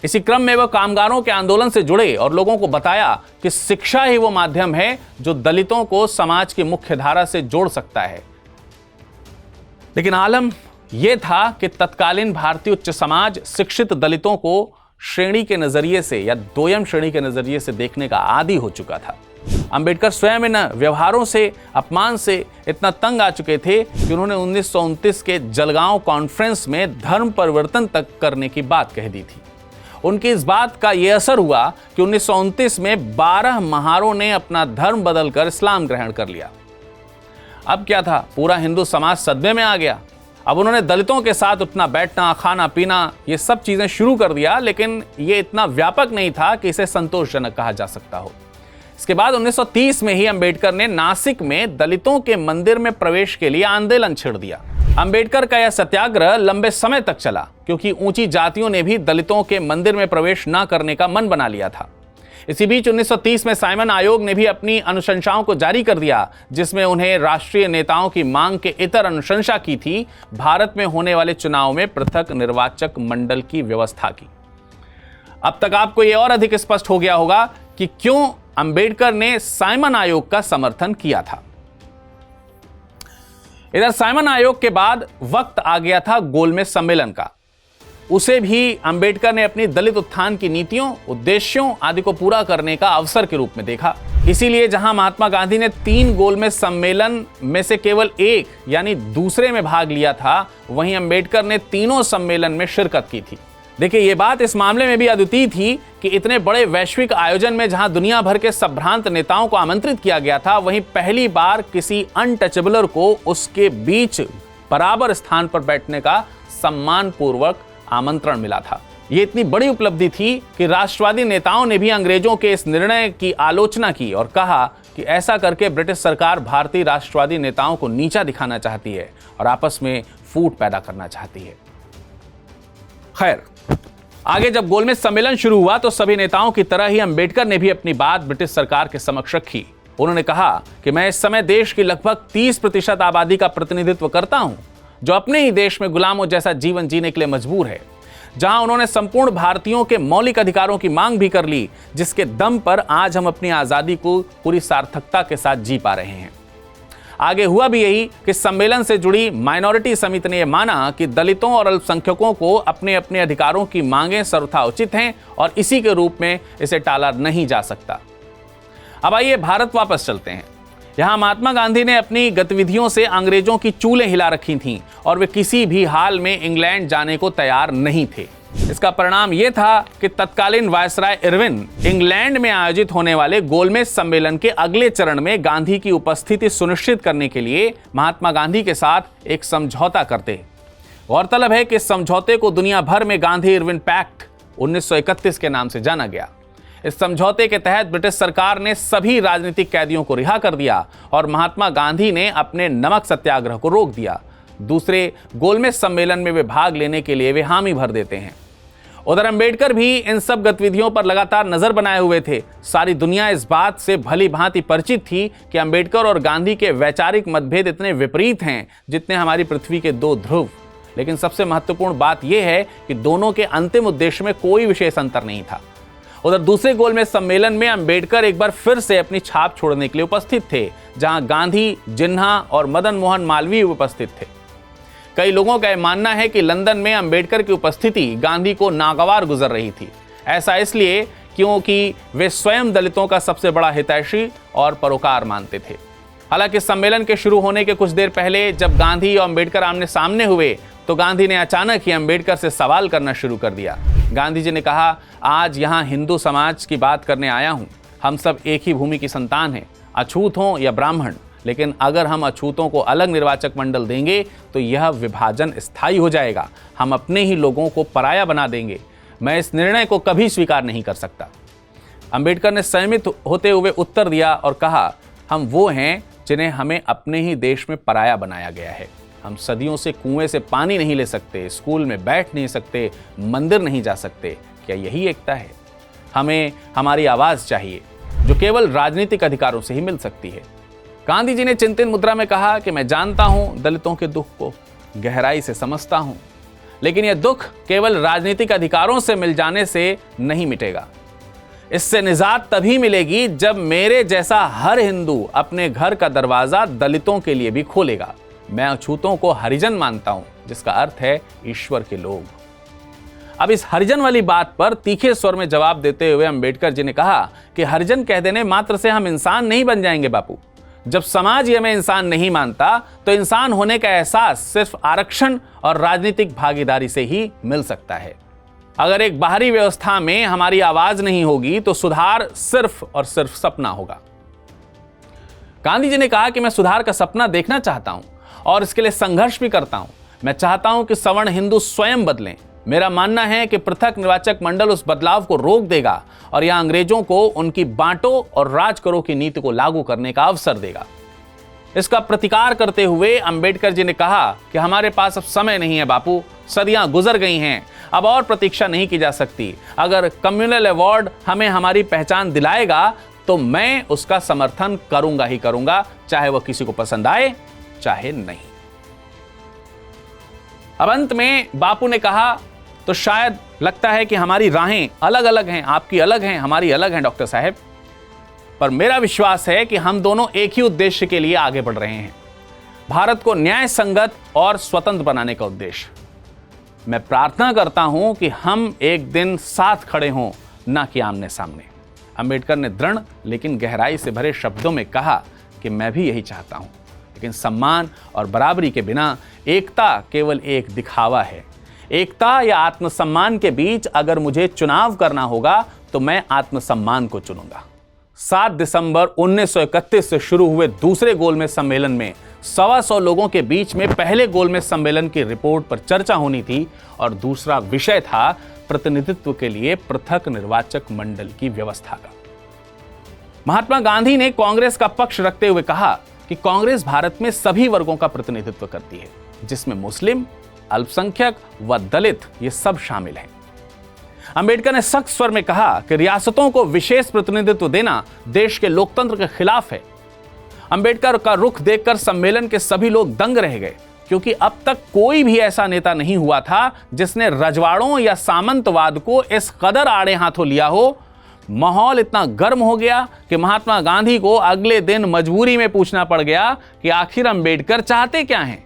इसी क्रम में वह कामगारों के आंदोलन से जुड़े और लोगों को बताया कि शिक्षा ही वो माध्यम है जो दलितों को समाज की मुख्य धारा से जोड़ सकता है। लेकिन आलम यह था कि तत्कालीन भारतीय उच्च समाज शिक्षित दलितों को श्रेणी के नजरिए से या दोयम श्रेणी के नजरिए से देखने का आदी हो चुका था। अंबेडकर स्वयं इन व्यवहारों से, अपमान से इतना तंग आ चुके थे कि उन्होंने 1929 के जलगांव कॉन्फ्रेंस में धर्म परिवर्तन तक करने की बात कह दी थी। उनकी इस बात का यह असर हुआ कि 1929 में 12 महारों ने अपना धर्म बदलकर इस्लाम ग्रहण कर लिया। अब क्या था, पूरा हिंदू समाज सदमे में आ गया। अब उन्होंने दलितों के साथ उठना बैठना, खाना पीना, ये सब चीजें शुरू कर दिया, लेकिन ये इतना व्यापक नहीं था कि इसे संतोषजनक कहा जा सकता हो। इसके बाद 1930 में ही अंबेडकर ने नासिक में दलितों के मंदिर में प्रवेश के लिए आंदोलन छेड़ दिया। अंबेडकर का यह सत्याग्रह लंबे समय तक चला, क्योंकि ऊंची जातियों ने भी दलितों के मंदिर में प्रवेश न करने का मन बना लिया था। इसी बीच 1930 में साइमन आयोग ने भी अपनी अनुशंसाओं को जारी कर दिया, जिसमें उन्हें राष्ट्रीय नेताओं की मांग के इतर अनुशंसा की थी भारत में होने वाले चुनाव में पृथक निर्वाचक मंडल की व्यवस्था की। अब तक आपको यह और अधिक स्पष्ट हो गया होगा कि क्यों अंबेडकर ने साइमन आयोग का समर्थन किया था। इधर साइमन आयोग के बाद वक्त आ गया था गोलमेज सम्मेलन का। उसे भी अंबेडकर ने अपनी दलित उत्थान की नीतियों, उद्देश्यों आदि को पूरा करने का अवसर के रूप में देखा। इसीलिए जहां महात्मा गांधी ने 3 गोलमेज सम्मेलन में से केवल एक यानी दूसरे में भाग लिया था, वहीं अंबेडकर ने तीनों सम्मेलन में शिरकत की थी। देखिए, ये बात इस मामले में भी अद्वितीय थी कि इतने बड़े वैश्विक आयोजन में जहां दुनिया भर के संभ्रांत नेताओं को आमंत्रित किया गया था, वहीं पहली बार किसी अनटचेबलर को उसके बीच बराबर स्थान पर बैठने का सम्मानपूर्वक आमंत्रण मिला था। ये इतनी बड़ी उपलब्धि थी कि राष्ट्रवादी नेताओं ने भी अंग्रेजों के इस निर्णय की आलोचना की और कहा कि ऐसा करके ब्रिटिश सरकार भारतीय राष्ट्रवादी नेताओं को नीचा दिखाना चाहती है और आपस में फूट पैदा करना चाहती है। खैर, आगे जब गोलमेज सम्मेलन शुरू हुआ तो सभी नेताओं की तरह ही अंबेडकर ने भी अपनी बात ब्रिटिश सरकार के समक्ष रखी। उन्होंने कहा कि मैं इस समय देश की लगभग 30% आबादी का प्रतिनिधित्व करता हूं, जो अपने ही देश में गुलामों जैसा जीवन जीने के लिए मजबूर है, जहां उन्होंने संपूर्ण भारतीयों के मौलिक अधिकारों की मांग भी कर ली, जिसके दम पर आज हम अपनी आजादी को पूरी सार्थकता के साथ जी पा रहे हैं। आगे हुआ भी यही कि सम्मेलन से जुड़ी माइनॉरिटी समिति ने यह माना कि दलितों और अल्पसंख्यकों को अपने अपने अधिकारों की मांगें सर्वथा उचित हैं और इसी के रूप में इसे टाला नहीं जा सकता। अब आइए भारत वापस चलते हैं। यहां महात्मा गांधी ने अपनी गतिविधियों से अंग्रेजों की चूलें हिला रखी थीं और वे किसी भी हाल में इंग्लैंड जाने को तैयार नहीं थे। इसका परिणाम यह था कि तत्कालीन वायसराय इरविन इंग्लैंड में आयोजित होने वाले गोलमेज सम्मेलन के अगले चरण में गांधी की उपस्थिति सुनिश्चित करने के लिए महात्मा गांधी के साथ एक समझौता करते। गौरतलब है कि इस समझौते को दुनिया भर में गांधी इरविन पैक्ट 1931 के नाम से जाना गया। इस समझौते के तहत ब्रिटिश सरकार ने सभी राजनीतिक कैदियों को रिहा कर दिया और महात्मा गांधी ने अपने नमक सत्याग्रह को रोक दिया। दूसरे गोलमेज सम्मेलन में वे भाग लेने के लिए वे हामी भर देते हैं। उधर अंबेडकर भी इन सब गतिविधियों पर लगातार नजर बनाए हुए थे। सारी दुनिया इस बात से भली भांति परिचित थी कि अंबेडकर और गांधी के वैचारिक मतभेद इतने विपरीत हैं जितने हमारी पृथ्वी के 2 ध्रुव। लेकिन सबसे महत्वपूर्ण बात यह है कि दोनों के अंतिम उद्देश्य में कोई विशेष अंतर नहीं था। उधर दूसरे गोलमेज सम्मेलन में अंबेडकर एक बार फिर से अपनी छाप छोड़ने के लिए उपस्थित थे, जहां गांधी, जिन्ना और मदन मोहन मालवीय उपस्थित थे। कई लोगों का यह मानना है कि लंदन में अंबेडकर की उपस्थिति गांधी को नागवार गुजर रही थी। ऐसा इसलिए क्योंकि वे स्वयं दलितों का सबसे बड़ा हितैषी और परोकार मानते थे। हालांकि सम्मेलन के शुरू होने के कुछ देर पहले जब गांधी और अंबेडकर आमने सामने हुए तो गांधी ने अचानक ही अंबेडकर से सवाल करना शुरू कर दिया। गांधी जी ने कहा, आज यहाँ हिंदू समाज की बात करने आया हूँ। हम सब एक ही भूमि की संतान हैं, अछूत हों या ब्राह्मण। लेकिन अगर हम अछूतों को अलग निर्वाचक मंडल देंगे तो यह विभाजन स्थायी हो जाएगा। हम अपने ही लोगों को पराया बना देंगे। मैं इस निर्णय को कभी स्वीकार नहीं कर सकता। अंबेडकर ने संयमित होते हुए उत्तर दिया और कहा, हम वो हैं जिन्हें हमें अपने ही देश में पराया बनाया गया है। हम सदियों से कुएं से पानी नहीं ले सकते, स्कूल में बैठ नहीं सकते, मंदिर नहीं जा सकते। क्या यही एकता है? हमें हमारी आवाज चाहिए जो केवल राजनीतिक अधिकारों से ही मिल सकती है। गांधी जी ने चिंतन मुद्रा में कहा कि मैं जानता हूं दलितों के दुख को, गहराई से समझता हूं, लेकिन यह दुख केवल राजनीतिक अधिकारों से मिल जाने से नहीं मिटेगा। इससे निजात तभी मिलेगी जब मेरे जैसा हर हिंदू अपने घर का दरवाजा दलितों के लिए भी खोलेगा। मैं अछूतों को हरिजन मानता हूं, जिसका अर्थ है ईश्वर के लोग। अब इस हरिजन वाली बात पर तीखे स्वर में जवाब देते हुए अंबेडकर जी ने कहा कि हरिजन कह देने मात्र से हम इंसान नहीं बन जाएंगे बापू। जब समाज ये हमें इंसान नहीं मानता तो इंसान होने का एहसास सिर्फ आरक्षण और राजनीतिक भागीदारी से ही मिल सकता है। अगर एक बाहरी व्यवस्था में हमारी आवाज नहीं होगी तो सुधार सिर्फ और सिर्फ सपना होगा। गांधी जी ने कहा कि मैं सुधार का सपना देखना चाहता हूं और इसके लिए संघर्ष भी करता हूं। मैं चाहता हूं कि सवर्ण हिंदू स्वयं बदलें। मेरा मानना है कि पृथक निर्वाचक मंडल उस बदलाव को रोक देगा और यहां अंग्रेजों को उनकी बांटो और राज करो की नीति को लागू करने का अवसर देगा। इसका प्रतिकार करते हुए अंबेडकर जी ने कहा कि हमारे पास अब समय नहीं है बापू, सदियां गुजर गई हैं, अब और प्रतीक्षा नहीं की जा सकती। अगर कम्युनल अवार्ड हमें हमारी पहचान दिलाएगा तो मैं उसका समर्थन करूंगा ही करूंगा, चाहे वह किसी को पसंद आए चाहे नहीं। अब अंत में बापू ने कहा, तो शायद लगता है कि हमारी राहें अलग अलग हैं, आपकी अलग हैं, हमारी अलग हैं डॉक्टर साहब, पर मेरा विश्वास है कि हम दोनों एक ही उद्देश्य के लिए आगे बढ़ रहे हैं, भारत को न्याय संगत और स्वतंत्र बनाने का उद्देश्य। मैं प्रार्थना करता हूं कि हम एक दिन साथ खड़े हों, ना कि आमने सामने। अंबेडकर ने दृढ़ लेकिन गहराई से भरे शब्दों में कहा कि मैं भी यही चाहता हूं, लेकिन सम्मान और बराबरी के बिना एकता केवल एक दिखावा है। एकता या आत्मसम्मान के बीच अगर मुझे चुनाव करना होगा तो मैं आत्मसम्मान को चुनूंगा। 7 दिसंबर 1931 से शुरू हुए दूसरे गोलमेज सम्मेलन में 125 लोगों के बीच में पहले गोलमेज सम्मेलन की रिपोर्ट पर चर्चा होनी थी और दूसरा विषय था प्रतिनिधित्व के लिए पृथक निर्वाचक मंडल की व्यवस्था का। महात्मा गांधी ने कांग्रेस का पक्ष रखते हुए कहा कि कांग्रेस भारत में सभी वर्गों का प्रतिनिधित्व करती है, जिसमें मुस्लिम, अल्पसंख्यक व दलित ये सब शामिल हैं। अंबेडकर ने सख्त स्वर में कहा कि रियासतों को विशेष प्रतिनिधित्व देना देश के लोकतंत्र के खिलाफ है। अंबेडकर का रुख देखकर सम्मेलन के सभी लोग दंग रह गए, क्योंकि अब तक कोई भी ऐसा नेता नहीं हुआ था जिसने रजवाड़ों या सामंतवाद को इस कदर आड़े हाथों लिया हो। माहौल इतना गर्म हो गया कि महात्मा गांधी को अगले दिन मजबूरी में पूछना पड़ गया कि आखिर अंबेडकर चाहते क्या हैं।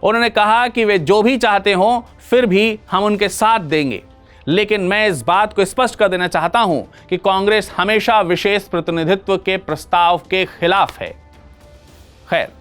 उन्होंने कहा कि वे जो भी चाहते हों फिर भी हम उनके साथ देंगे, लेकिन मैं इस बात को स्पष्ट कर देना चाहता हूं कि कांग्रेस हमेशा विशेष प्रतिनिधित्व के प्रस्ताव के खिलाफ है। खैर,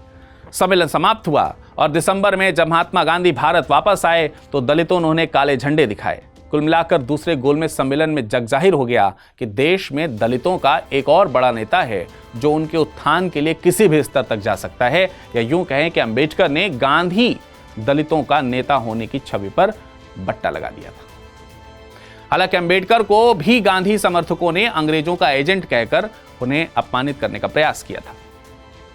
सम्मेलन समाप्त हुआ और दिसंबर में जब महात्मा गांधी भारत वापस आए तो दलितों ने उन्हें काले झंडे दिखाए। कुल मिलाकर दूसरे गोलमेज सम्मेलन में जगजाहिर हो गया कि देश में दलितों का एक और बड़ा नेता है जो उनके उत्थान के लिए किसी भी स्तर तक जा सकता है, या यूं कहें कि अंबेडकर ने गांधी दलितों का नेता होने की छवि पर बट्टा लगा दिया था। हालांकि अंबेडकर को भी गांधी समर्थकों ने अंग्रेजों का एजेंट कहकर उन्हें अपमानित करने का प्रयास किया था।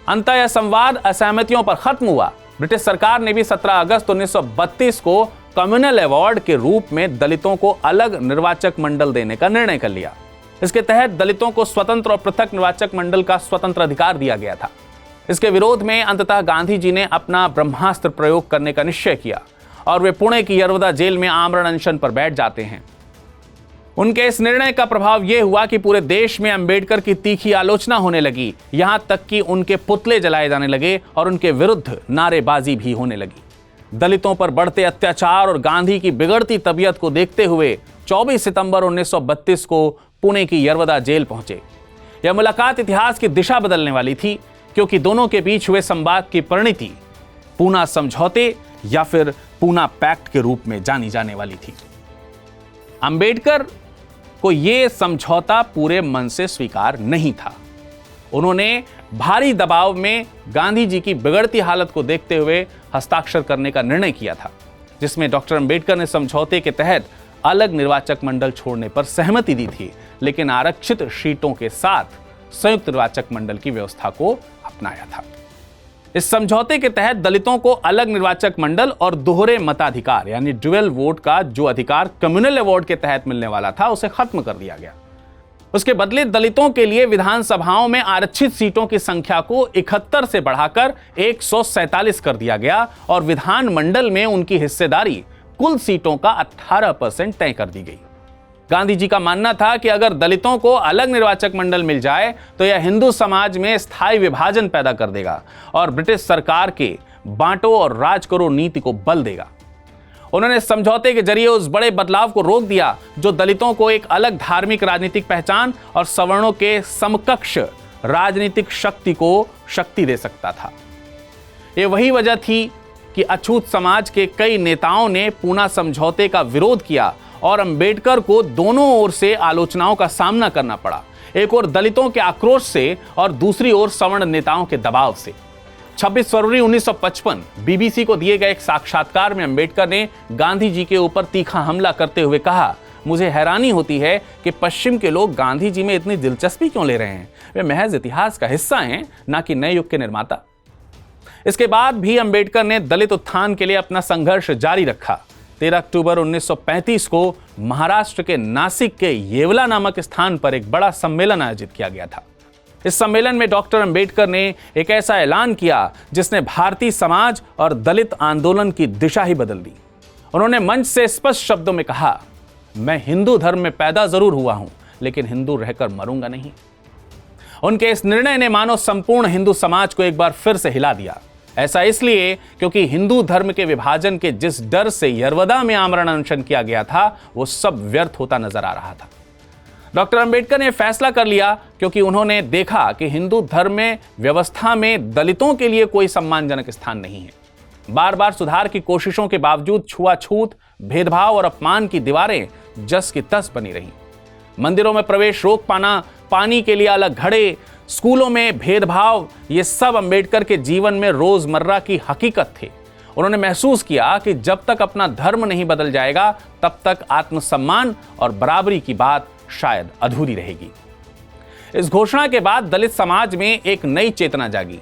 अंततः यह संवाद असहमतियों पर खत्म हुआ। ब्रिटिश सरकार ने भी 17 अगस्त 1932 को कम्युनल अवार्ड के रूप में दलितों को अलग निर्वाचक मंडल देने का निर्णय कर लिया। इसके तहत दलितों को स्वतंत्र और पृथक निर्वाचक मंडल का स्वतंत्र अधिकार दिया गया था। इसके विरोध में अंततः गांधी जी ने अपना ब्रह्मास्त्र प्रयोग करने का निश्चय किया और वे पुणे की यरवदा जेल में आमरण अनशन पर बैठ जाते हैं। उनके इस निर्णय का प्रभाव यह हुआ कि पूरे देश में अंबेडकर की तीखी आलोचना होने लगी, यहां तक कि उनके पुतले जलाए जाने लगे और उनके विरुद्ध नारेबाजी भी होने लगी। दलितों पर बढ़ते अत्याचार और गांधी की बिगड़ती तबीयत को देखते हुए 24 सितंबर 1932 को पुणे की यरवदा जेल पहुंचे। यह मुलाकात इतिहास की दिशा बदलने वाली थी, क्योंकि दोनों के बीच हुए संवाद की परिणति पूना समझौते या फिर पूना पैक्ट के रूप में जानी जाने वाली थी। अंबेडकर को यह समझौता पूरे मन से स्वीकार नहीं था। उन्होंने भारी दबाव में गांधी जी की बिगड़ती हालत को देखते हुए हस्ताक्षर करने का निर्णय किया था, जिसमें डॉक्टर अंबेडकर ने समझौते के तहत अलग निर्वाचक मंडल छोड़ने पर सहमति दी थी, लेकिन आरक्षित सीटों के साथ संयुक्त निर्वाचक मंडल की व्यवस्था को अपनाया था। इस समझौते के तहत दलितों को अलग निर्वाचक मंडल और दोहरे मताधिकार यानी ड्यूअल वोट का जो अधिकार कम्युनल अवार्ड के तहत मिलने वाला था उसे खत्म कर दिया गया। उसके बदले दलितों के लिए विधानसभाओं में आरक्षित सीटों की संख्या को 71 से बढ़ाकर 147 कर दिया गया और विधानमंडल में उनकी हिस्सेदारी कुल सीटों का 18% तय कर दी गई। गांधी जी का मानना था कि अगर दलितों को अलग निर्वाचक मंडल मिल जाए तो यह हिंदू समाज में स्थायी विभाजन पैदा कर देगा और ब्रिटिश सरकार के बांटो और राज करो नीति को बल देगा। उन्होंने समझौते के जरिए उस बड़े बदलाव को रोक दिया जो दलितों को एक अलग धार्मिक राजनीतिक पहचान और सवर्णों के समकक्ष राजनीतिक शक्ति को शक्ति दे सकता था। यह वही वजह थी कि अछूत समाज के कई नेताओं ने पूना समझौते का विरोध किया और अंबेडकर को दोनों ओर से आलोचनाओं का सामना करना पड़ा, एक ओर दलितों के आक्रोश से और दूसरी ओर सवर्ण नेताओं के दबाव से। 26 फरवरी 1955 बीबीसी को दिए गए एक साक्षात्कार में अंबेडकर ने गांधी जी के ऊपर तीखा हमला करते हुए कहा, मुझे हैरानी होती है कि पश्चिम के लोग गांधी जी में इतनी दिलचस्पी क्यों ले रहे हैं। वे महज इतिहास का हिस्सा हैं, ना कि नए युग के निर्माता। इसके बाद भी अंबेडकर ने दलित उत्थान के लिए अपना संघर्ष जारी रखा। 13 अक्टूबर 1935 को महाराष्ट्र के नासिक के येवला नामक स्थान पर एक बड़ा सम्मेलन आयोजित किया गया था। इस सम्मेलन में डॉक्टर अंबेडकर ने एक ऐसा ऐलान किया जिसने भारतीय समाज और दलित आंदोलन की दिशा ही बदल दी। उन्होंने मंच से स्पष्ट शब्दों में कहा, मैं हिंदू धर्म में पैदा जरूर हुआ हूं, लेकिन हिंदू रहकर मरूंगा नहीं। उनके इस निर्णय ने मानो संपूर्ण हिंदू समाज को एक बार फिर से हिला दिया। ऐसा इसलिए क्योंकि हिंदू धर्म के विभाजन के जिस डर से यरवदा में आमरण अनशन किया गया था वो सब व्यर्थ होता नजर आ रहा था। डॉक्टर अंबेडकर ने फैसला कर लिया क्योंकि उन्होंने देखा कि हिंदू धर्म में व्यवस्था में दलितों के लिए कोई सम्मानजनक स्थान नहीं है। बार बार सुधार की कोशिशों के बावजूद छुआछूत, भेदभाव और अपमान की दीवारें जस की तस बनी रहीं। मंदिरों में प्रवेश रोक पाना, पानी के लिए अलग घड़े, स्कूलों में भेदभाव, ये सब अंबेडकर के जीवन में रोजमर्रा की हकीकत थे। उन्होंने महसूस किया कि जब तक अपना धर्म नहीं बदल जाएगा तब तक आत्मसम्मान और बराबरी की बात शायद अधूरी रहेगी। इस घोषणा के बाद दलित समाज में एक नई चेतना जागी।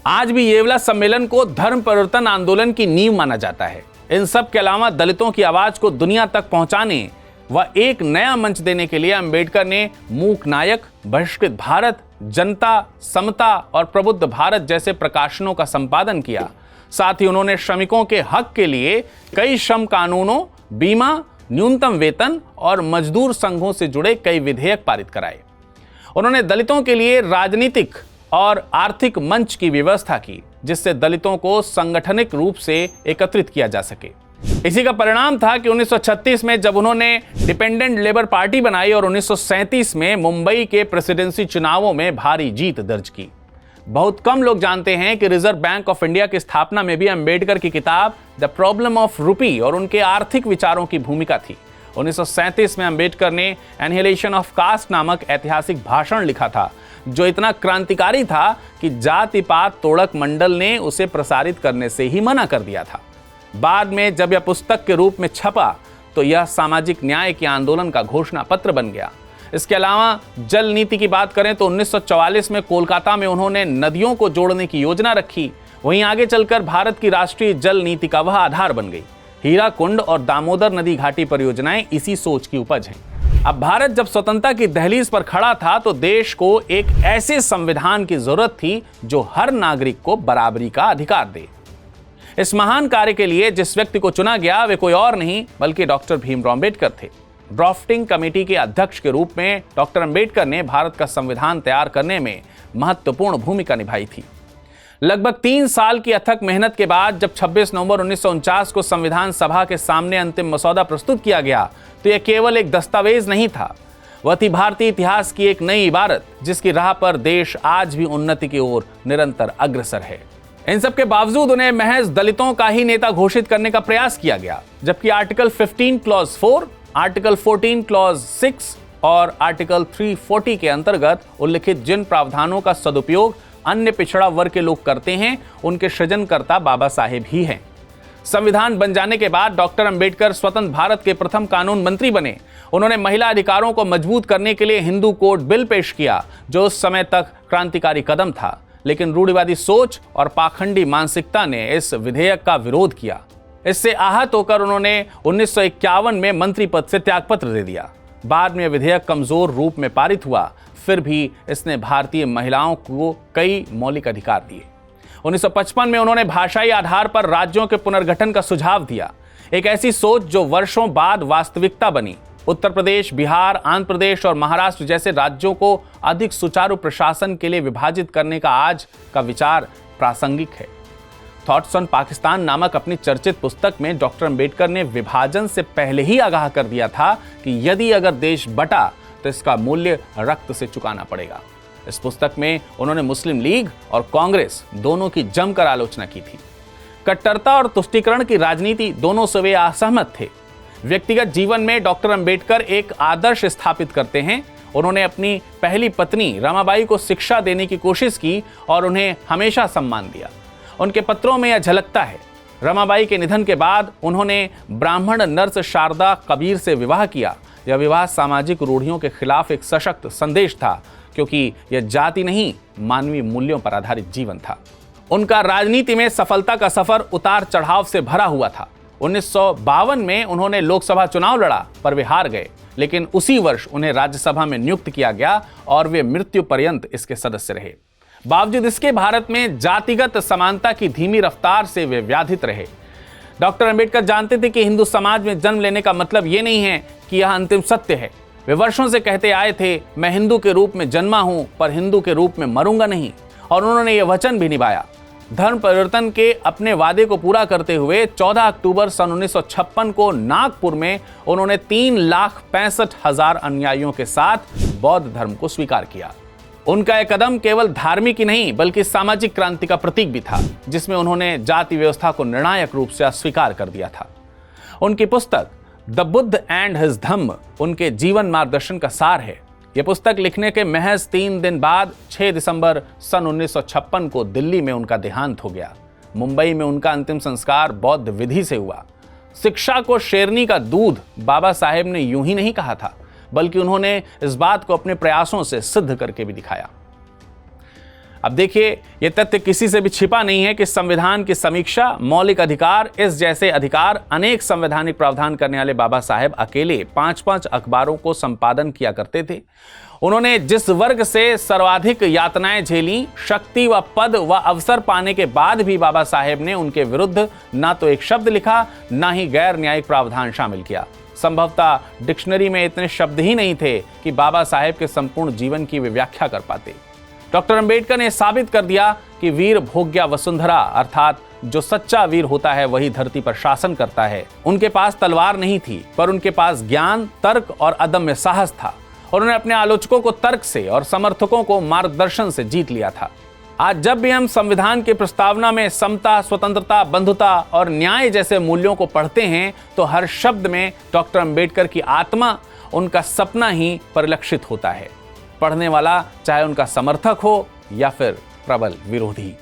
आज भी येवला सम्मेलन को धर्म परिवर्तन आंदोलन की नींव माना जाता है। इन सब के अलावा दलितों की आवाज को दुनिया तक पहुंचाने व एक नया मंच देने के लिए अंबेडकर ने मूक नायक, बहिष्कृत भारत, जनता, समता और प्रबुद्ध भारत जैसे प्रकाशनों का संपादन किया। साथ ही उन्होंने श्रमिकों के हक के लिए कई श्रम कानूनों, बीमा, न्यूनतम वेतन और मजदूर संघों से जुड़े कई विधेयक पारित कराए। उन्होंने दलितों के लिए राजनीतिक और आर्थिक मंच की व्यवस्था की जिससे दलितों को सांगठनिक रूप से एकत्रित किया जा सके। इसी का परिणाम था कि 1936 में जब उन्होंने डिपेंडेंट लेबर पार्टी बनाई और 1937 में मुंबई के प्रेसिडेंसी चुनावों में भारी जीत दर्ज की। बहुत कम लोग जानते हैं कि रिजर्व बैंक ऑफ इंडिया की स्थापना में भी अंबेडकर की किताब द प्रॉब्लम ऑफ रूपी और उनके आर्थिक विचारों की भूमिका थी। 1937 में अंबेडकर ने एनहिलेशन ऑफ कास्ट नामक ऐतिहासिक भाषण लिखा था जो इतना क्रांतिकारी था कि जाति पात तोड़क मंडल ने उसे प्रसारित करने से ही मना कर दिया था। बाद में जब यह पुस्तक के रूप में छपा तो यह सामाजिक न्याय के आंदोलन का घोषणा पत्र बन गया। इसके अलावा जल नीति की बात करें तो 1944 में कोलकाता में उन्होंने नदियों को जोड़ने की योजना रखी। वहीं आगे चलकर भारत की राष्ट्रीय जल नीति का वह आधार बन गई। हीराकुंड और दामोदर नदी घाटी परियोजनाएं इसी सोच की उपज हैं। अब भारत जब स्वतंत्रता की दहलीज पर खड़ा था तो देश को एक ऐसे संविधान की जरूरत थी जो हर नागरिक को बराबरी का अधिकार दे। इस महान कार्य के लिए जिस व्यक्ति को चुना गया वे कोई और नहीं बल्कि डॉक्टर भीमराव अंबेडकर थे। ड्राफ्टिंग कमेटी के अध्यक्ष के रूप में डॉक्टर अंबेडकर ने भारत का संविधान तैयार करने में महत्वपूर्ण भूमिका निभाई थी। लगभग 3 साल की अथक मेहनत के बाद जब 26 नवंबर 1949 को संविधान सभा के सामने अंतिम मसौदा प्रस्तुत किया गया तो यह केवल एक दस्तावेज नहीं था, वह थी भारतीय इतिहास की एक नई इबारत जिसकी राह पर देश आज भी उन्नति की ओर निरंतर अग्रसर है। इन सब के बावजूद उन्हें महज दलितों का ही नेता घोषित करने का प्रयास किया गया, जबकि आर्टिकल 15 क्लॉज 4, आर्टिकल 14 क्लॉज 6 और आर्टिकल 340 के अंतर्गत उल्लिखित जिन प्रावधानों का सदुपयोग अन्य पिछड़ा वर्ग के लोग करते हैं उनके सृजनकर्ता बाबा साहेब ही हैं। संविधान बन जाने के बाद डॉक्टर अंबेडकर स्वतंत्र भारत के प्रथम कानून मंत्री बने। उन्होंने महिला अधिकारों को मजबूत करने के लिए हिंदू कोड बिल पेश किया, जो उस समय तक क्रांतिकारी कदम था। लेकिन रूढ़िवादी सोच और पाखंडी मानसिकता ने इस विधेयक का विरोध किया। इससे आहत होकर उन्होंने 1951 में मंत्री पद से त्यागपत्र दे दिया। बाद में विधेयक कमजोर रूप में पारित हुआ, फिर भी इसने भारतीय महिलाओं को कई मौलिक अधिकार दिए। 1955 में उन्होंने भाषाई आधार पर राज्यों के पुनर्गठन का सुझाव दिया, एक ऐसी सोच जो वर्षों बाद वास्तविकता बनी। उत्तर प्रदेश, बिहार, आंध्र प्रदेश और महाराष्ट्र जैसे राज्यों को अधिक सुचारू प्रशासन के लिए विभाजित करने का आज का विचार प्रासंगिक है। थॉट्स ऑन पाकिस्तान नामक अपनी चर्चित पुस्तक में डॉक्टर अंबेडकर ने विभाजन से पहले ही आगाह कर दिया था कि यदि अगर देश बटा तो इसका मूल्य रक्त से चुकाना पड़ेगा। इस पुस्तक में उन्होंने मुस्लिम लीग और कांग्रेस दोनों की जमकर आलोचना की थी। कट्टरता और तुष्टीकरण की राजनीति दोनों से वे असहमत थे। व्यक्तिगत जीवन में डॉक्टर अंबेडकर एक आदर्श स्थापित करते हैं। उन्होंने अपनी पहली पत्नी रमाबाई को शिक्षा देने की कोशिश की और उन्हें हमेशा सम्मान दिया। उनके पत्रों में यह झलकता है। रमाबाई के निधन के बाद उन्होंने ब्राह्मण नर्स शारदा कबीर से विवाह किया। यह विवाह सामाजिक रूढ़ियों के खिलाफ एक सशक्त संदेश था, क्योंकि यह जाति नहीं मानवीय मूल्यों पर आधारित जीवन था। उनका राजनीति में सफलता का सफर उतार चढ़ाव से भरा हुआ था। 1952 में उन्होंने लोकसभा चुनाव लड़ा, पर वे हार गए। लेकिन उसी वर्ष उन्हें राज्यसभा में नियुक्त किया गया और वे मृत्यु पर्यंत इसके सदस्य रहे। बावजूद इसके भारत में जातिगत समानता की धीमी रफ्तार से वे व्याधित रहे। डॉक्टर अंबेडकर जानते थे कि हिंदू समाज में जन्म लेने का मतलब ये नहीं है कि यह अंतिम सत्य है। वे वर्षों से कहते आए थे, मैं हिंदू के रूप में जन्मा हूं, पर हिंदू के रूप में मरूंगा नहीं। और उन्होंने यह वचन भी निभाया। धर्म परिवर्तन के अपने वादे को पूरा करते हुए 14 अक्टूबर सन 1956 को नागपुर में उन्होंने 3,65,000 अनुयायियों के साथ बौद्ध धर्म को स्वीकार किया। उनका यह कदम केवल धार्मिक ही नहीं बल्कि सामाजिक क्रांति का प्रतीक भी था, जिसमें उन्होंने जाति व्यवस्था को निर्णायक रूप से अस्वीकार कर दिया था। उनकी पुस्तक द बुद्ध एंड हिज धम्म उनके जीवन मार्गदर्शन का सार है। यह पुस्तक लिखने के महज 3 दिन बाद 6 दिसंबर सन 1956 को दिल्ली में उनका देहांत हो गया। मुंबई में उनका अंतिम संस्कार बौद्ध विधि से हुआ। शिक्षा को शेरनी का दूध बाबा साहेब ने यूं ही नहीं कहा था, बल्कि उन्होंने इस बात को अपने प्रयासों से सिद्ध करके भी दिखाया। अब देखिए, यह तथ्य किसी से भी छिपा नहीं है कि संविधान की समीक्षा, मौलिक अधिकार, इस जैसे अधिकार अनेक संवैधानिक प्रावधान करने वाले बाबा साहेब अकेले 5-5 अखबारों को संपादन किया करते थे। उन्होंने जिस वर्ग से सर्वाधिक यातनाएं झेली, शक्ति व पद व अवसर पाने के बाद भी बाबा साहेब ने उनके विरुद्ध ना तो एक शब्द लिखा, ना ही गैर न्यायिक प्रावधान शामिल किया। संभवतः डिक्शनरी में इतने शब्द ही नहीं थे कि बाबा साहेब के संपूर्ण जीवन की वे व्याख्या कर पाते। डॉक्टर अंबेडकर ने साबित कर दिया कि वीर भोग्या वसुंधरा, अर्थात जो सच्चा वीर होता है वही धरती पर शासन करता है। उनके पास तलवार नहीं थी, पर उनके पास ज्ञान, तर्क और अदम्य साहस था। और उन्होंने अपने आलोचकों को तर्क से और समर्थकों को मार्गदर्शन से जीत लिया था। आज जब भी हम संविधान की प्रस्तावना में समता, स्वतंत्रता, बंधुता और न्याय जैसे मूल्यों को पढ़ते हैं, तो हर शब्द में डॉक्टर अंबेडकर की आत्मा, उनका सपना ही परिलक्षित होता है। पढ़ने वाला चाहे उनका समर्थक हो या फिर प्रबल विरोधी।